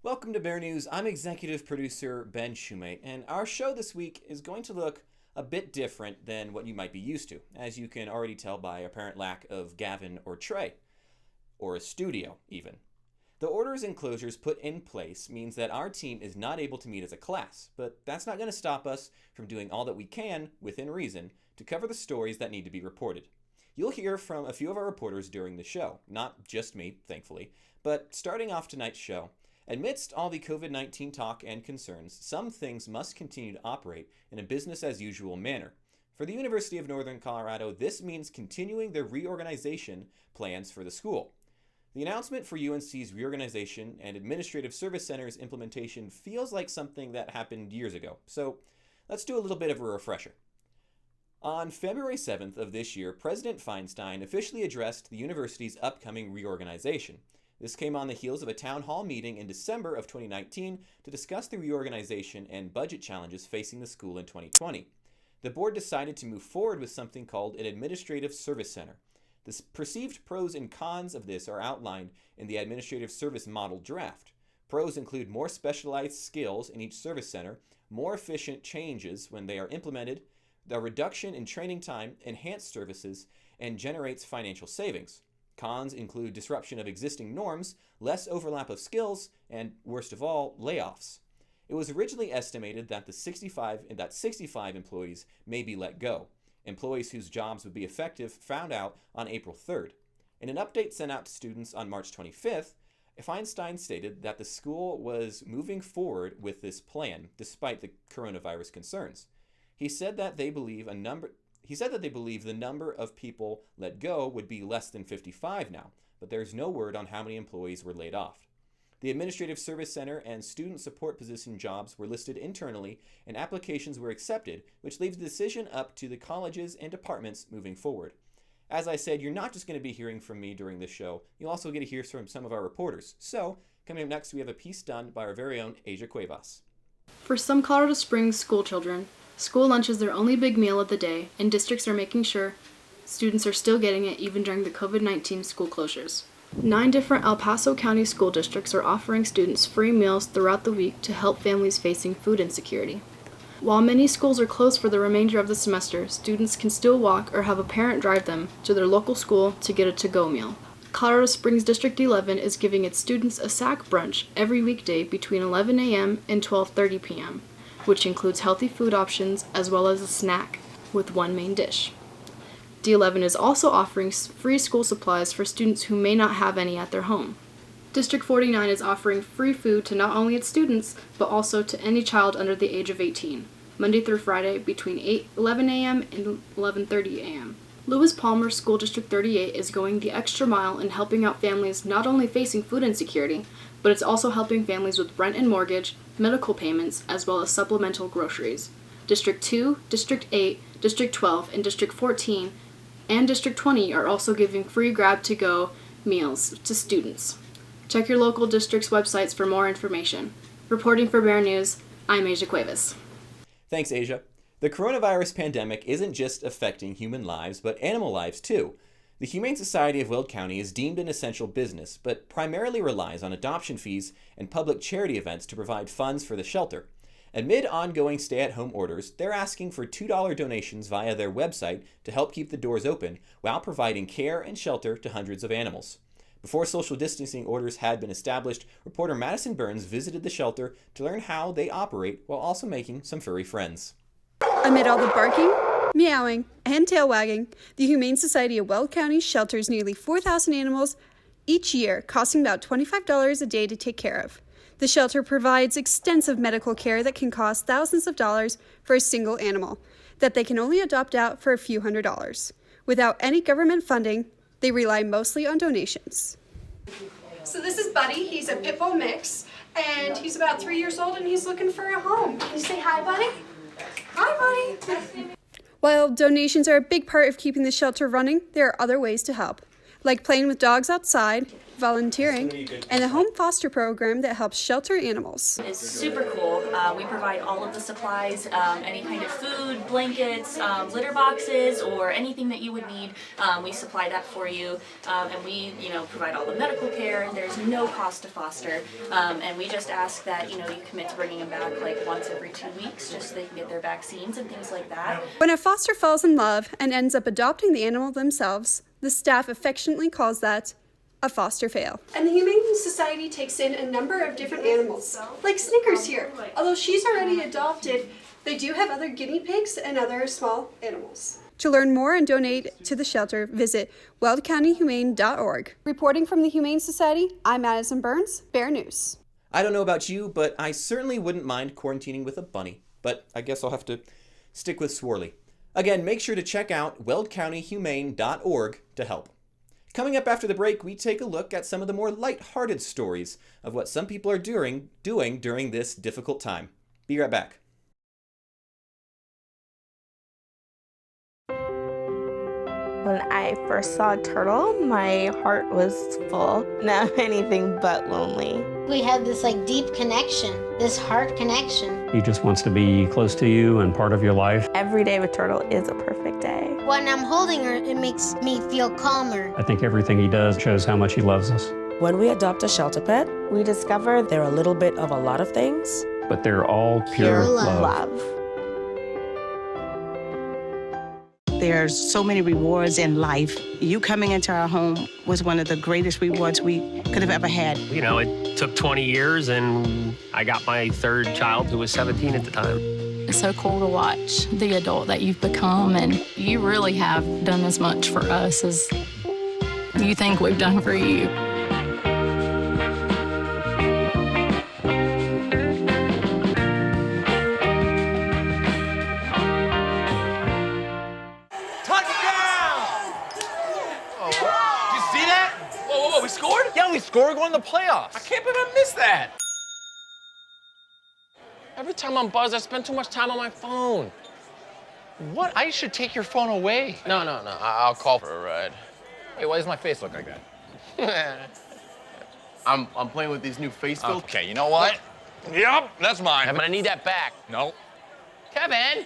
Welcome to Bear News. I'm executive producer Ben Shumate, and our show this week is going to look a bit different than what you might be used to, as you can already tell by apparent lack of Gavin or Trey, or a studio even. The orders and closures put in place means that our team is not able to meet as a class, but that's not going to stop us from doing all that we can, within reason, to cover the stories that need to be reported. You'll hear from a few of our reporters during the show, not just me, thankfully, but starting off tonight's show, amidst all the COVID-19 talk and concerns, some things must continue to operate in a business-as-usual manner. For the University of Northern Colorado, this means continuing their reorganization plans for the school. The announcement for UNC's reorganization and Administrative Service Center's implementation feels like something that happened years ago, so let's do a little bit of a refresher. On February 7th of this year, President Feinstein officially addressed the university's upcoming reorganization. This came on the heels of a town hall meeting in December of 2019 to discuss the reorganization and budget challenges facing the school in 2020. The board decided to move forward with something called an Administrative Service Center. The perceived pros and cons of this are outlined in the Administrative Service Model draft. Pros include more specialized skills in each service center, more efficient changes when they are implemented, a reduction in training time, enhanced services, and generates financial savings. Cons include disruption of existing norms, less overlap of skills, and, worst of all, layoffs. It was originally estimated that 65 employees may be let go. Employees whose jobs would be effective found out on April 3rd. In an update sent out to students on March 25th, Feinstein stated that the school was moving forward with this plan, despite the coronavirus concerns. He said that they believe the number of people let go would be less than 55 now, but there's no word on how many employees were laid off. The Administrative Service Center and student support position jobs were listed internally, and applications were accepted, which leaves the decision up to the colleges and departments moving forward. As I said, you're not just going to be hearing from me during this show, you'll also get to hear from some of our reporters. So, coming up next, we have a piece done by our very own Asia Cuevas. For some Colorado Springs school children, school lunch is their only big meal of the day, and districts are making sure students are still getting it even during the COVID-19 school closures. 9 different El Paso County school districts are offering students free meals throughout the week to help families facing food insecurity. While many schools are closed for the remainder of the semester, students can still walk or have a parent drive them to their local school to get a to-go meal. Colorado Springs District 11 is giving its students a sack brunch every weekday between 11 a.m. and 12:30 p.m., which includes healthy food options as well as a snack with one main dish. D11 is also offering free school supplies for students who may not have any at their home. District 49 is offering free food to not only its students, but also to any child under the age of 18, Monday through Friday between 11 a.m. and 11:30 a.m. Lewis Palmer School District 38 is going the extra mile in helping out families not only facing food insecurity, but it's also helping families with rent and mortgage, medical payments, as well as supplemental groceries. District 2, District 8, District 12, and District 14 and District 20 are also giving free grab-to-go meals to students. Check your local district's websites for more information. Reporting for Bear News, I'm Asia Cuevas. Thanks, Asia. The coronavirus pandemic isn't just affecting human lives, but animal lives too. The Humane Society of Weld County is deemed an essential business, but primarily relies on adoption fees and public charity events to provide funds for the shelter. Amid ongoing stay-at-home orders, they're asking for $2 donations via their website to help keep the doors open while providing care and shelter to hundreds of animals. Before social distancing orders had been established, reporter Madison Burns visited the shelter to learn how they operate while also making some furry friends. Amid all the barking, meowing, and tail wagging, the Humane Society of Weld County shelters nearly 4,000 animals each year, costing about $25 a day to take care of. The shelter provides extensive medical care that can cost thousands of dollars for a single animal, that they can only adopt out for a few $100s. Without any government funding, they rely mostly on donations. So this is Buddy. He's a pit bull mix, and he's about 3 years old, and he's looking for a home. Can you say hi, Buddy? Hi, Buddy. While donations are a big part of keeping the shelter running, there are other ways to help, like playing with dogs outside, volunteering, and the home foster program that helps shelter animals. It's super cool. We provide all of the supplies, any kind of food, blankets, litter boxes, or anything that you would need. We supply that for you, and we, provide all the medical care. There's no cost to foster, and we just ask that, you commit to bringing them back like once every 2 weeks, just so they can get their vaccines and things like that. When a foster falls in love and ends up adopting the animal themselves, the staff affectionately calls that a foster fail. And the Humane Society takes in a number of different animals, like Snickers here. Although she's already adopted, they do have other guinea pigs and other small animals. To learn more and donate to the shelter, visit wildcountyhumane.org. Reporting from the Humane Society, I'm Madison Burns, Bear News. I don't know about you, but I certainly wouldn't mind quarantining with a bunny. But I guess I'll have to stick with Swirly. Again, make sure to check out wildcountyhumane.org to help. Coming up after the break, we take a look at some of the more light-hearted stories of what some people are doing during this difficult time. Be right back. When I first saw a turtle, my heart was full. Now I'm anything but lonely. We have this deep connection, this heart connection. He just wants to be close to you and part of your life. Every day with turtle is a perfect day. When I'm holding her, it makes me feel calmer. I think everything he does shows how much he loves us. When we adopt a shelter pet, we discover they're a little bit of a lot of things. But they're all pure love. There's so many rewards in life. You coming into our home was one of the greatest rewards we could have ever had. It took 20 years, and I got my third child, who was 17 at the time. It's so cool to watch the adult that you've become, and you really have done as much for us as you think we've done for you. We scored? Yeah, we scored. We're going to the playoffs. I can't believe I missed that. Every time I'm buzzed, I spend too much time on my phone. What? I should take your phone away. No. I'll call for a ride. Hey, why does my face look like that? I'm playing with these new face filters. Okay, you know what? Yep, that's mine. I'm gonna need that back. No. Kevin!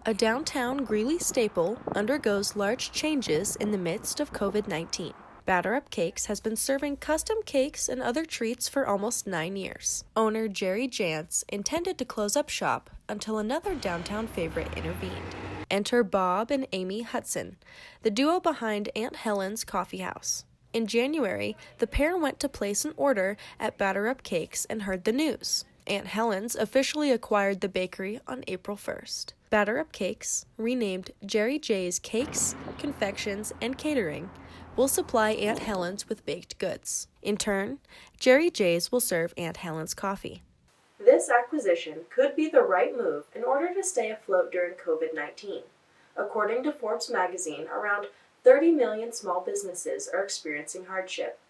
A downtown Greeley staple undergoes large changes in the midst of COVID-19. Batter Up Cakes has been serving custom cakes and other treats for almost 9 years. Owner Jerry Jantz intended to close up shop until another downtown favorite intervened. Enter Bob and Amy Hudson, the duo behind Aunt Helen's Coffee House. In January, the pair went to place an order at Batter Up Cakes and heard the news. Aunt Helen's officially acquired the bakery on April 1st. Batter Up Cakes, renamed Jerry J's Cakes, Confections, and Catering, will supply Aunt Helen's with baked goods. In turn, Jerry J's will serve Aunt Helen's coffee. This acquisition could be the right move in order to stay afloat during COVID-19. According to Forbes magazine, around 30 million small businesses are experiencing hardship.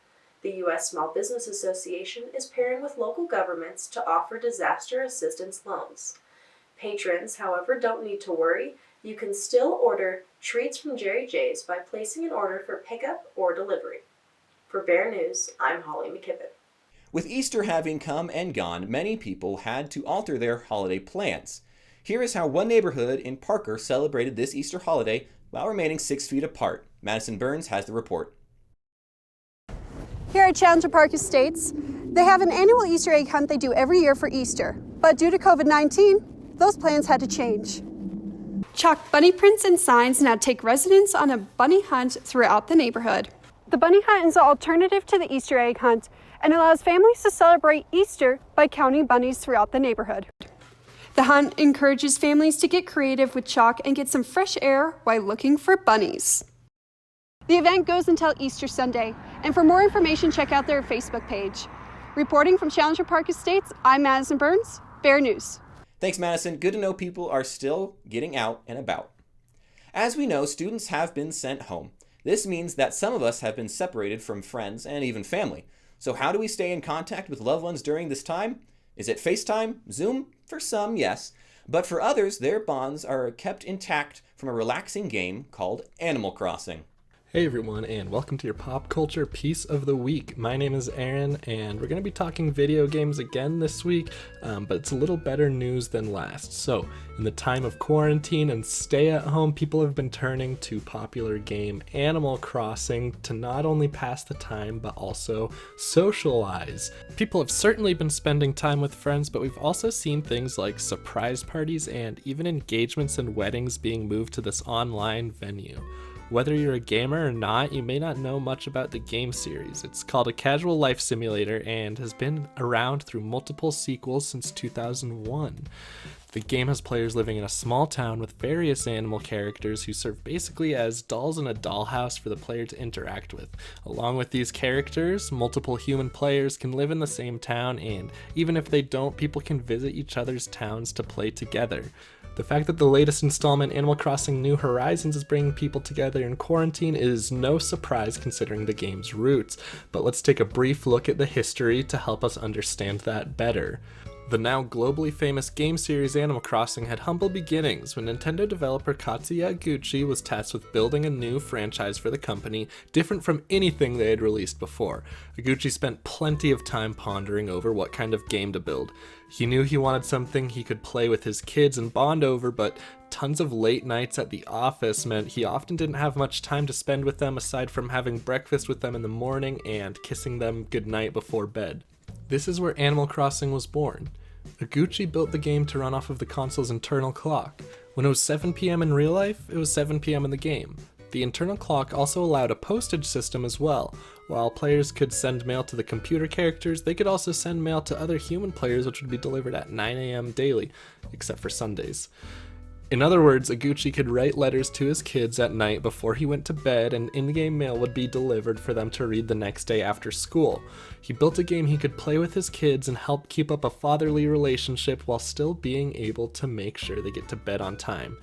The U.S. Small Business Association is pairing with local governments to offer disaster assistance loans. Patrons, however, don't need to worry. You can still order treats from Jerry J's by placing an order for pickup or delivery. For Bear News, I'm Holly McKibbin. With Easter having come and gone, many people had to alter their holiday plans. Here is how one neighborhood in Parker celebrated this Easter holiday while remaining 6 feet apart. Madison Burns has the report. Here at Challenger Park Estates, they have an annual Easter egg hunt they do every year for Easter. But due to COVID-19, those plans had to change. Chalk bunny prints and signs now take residents on a bunny hunt throughout the neighborhood. The bunny hunt is an alternative to the Easter egg hunt and allows families to celebrate Easter by counting bunnies throughout the neighborhood. The hunt encourages families to get creative with chalk and get some fresh air while looking for bunnies. The event goes until Easter Sunday, and for more information, check out their Facebook page. Reporting from Challenger Park Estates, I'm Madison Burns, Bear News. Thanks, Madison. Good to know people are still getting out and about. As we know, students have been sent home. This means that some of us have been separated from friends and even family. So how do we stay in contact with loved ones during this time? Is it FaceTime? Zoom? For some, yes. But for others, their bonds are kept intact from a relaxing game called Animal Crossing. Hey everyone, and welcome to your pop culture piece of the week. My name is Aaron, and we're going to be talking video games again this week, but it's a little better news than last. So, in the time of quarantine and stay at home, people have been turning to popular game Animal Crossing to not only pass the time, but also socialize. People have certainly been spending time with friends, but we've also seen things like surprise parties and even engagements and weddings being moved to this online venue. Whether you're a gamer or not, you may not know much about the game series. It's called a casual life simulator and has been around through multiple sequels since 2001. The game has players living in a small town with various animal characters who serve basically as dolls in a dollhouse for the player to interact with. Along with these characters, multiple human players can live in the same town, and even if they don't, people can visit each other's towns to play together. The fact that the latest installment, Animal Crossing New Horizons, is bringing people together in quarantine is no surprise considering the game's roots, but let's take a brief look at the history to help us understand that better. The now globally famous game series Animal Crossing had humble beginnings when Nintendo developer Katsuya Iguchi was tasked with building a new franchise for the company, different from anything they had released before. Iguchi spent plenty of time pondering over what kind of game to build. He knew he wanted something he could play with his kids and bond over, but tons of late nights at the office meant he often didn't have much time to spend with them aside from having breakfast with them in the morning and kissing them goodnight before bed. This is where Animal Crossing was born. Iguchi built the game to run off of the console's internal clock. When it was 7 p.m. in real life, it was 7 p.m. in the game. The internal clock also allowed a postage system as well. While players could send mail to the computer characters, they could also send mail to other human players, which would be delivered at 9 a.m. daily, except for Sundays. In other words, Iguchi could write letters to his kids at night before he went to bed, and in-game mail would be delivered for them to read the next day after school. He built a game he could play with his kids and help keep up a fatherly relationship while still being able to make sure they get to bed on time.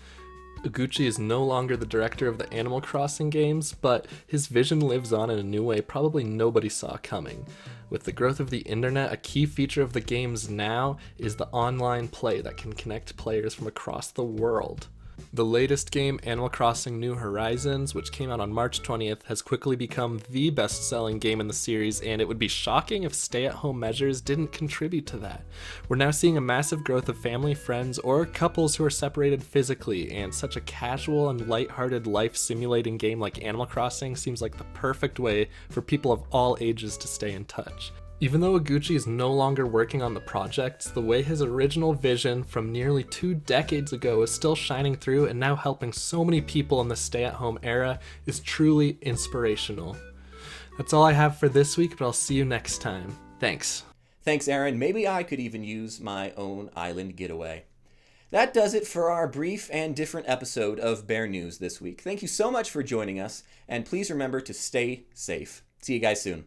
Iguchi is no longer the director of the Animal Crossing games, but his vision lives on in a new way probably nobody saw coming. With the growth of the internet, a key feature of the games now is the online play that can connect players from across the world. The latest game, Animal Crossing New Horizons, which came out on March 20th, has quickly become the best-selling game in the series, and it would be shocking if stay-at-home measures didn't contribute to that. We're now seeing a massive growth of family, friends, or couples who are separated physically, and such a casual and lighthearted life-simulating game like Animal Crossing seems like the perfect way for people of all ages to stay in touch. Even though Iguchi is no longer working on the project, the way his original vision from nearly 2 decades ago is still shining through and now helping so many people in the stay-at-home era is truly inspirational. That's all I have for this week, but I'll see you next time. Thanks. Thanks, Aaron. Maybe I could even use my own island getaway. That does it for our brief and different episode of Bear News this week. Thank you so much for joining us, and please remember to stay safe. See you guys soon.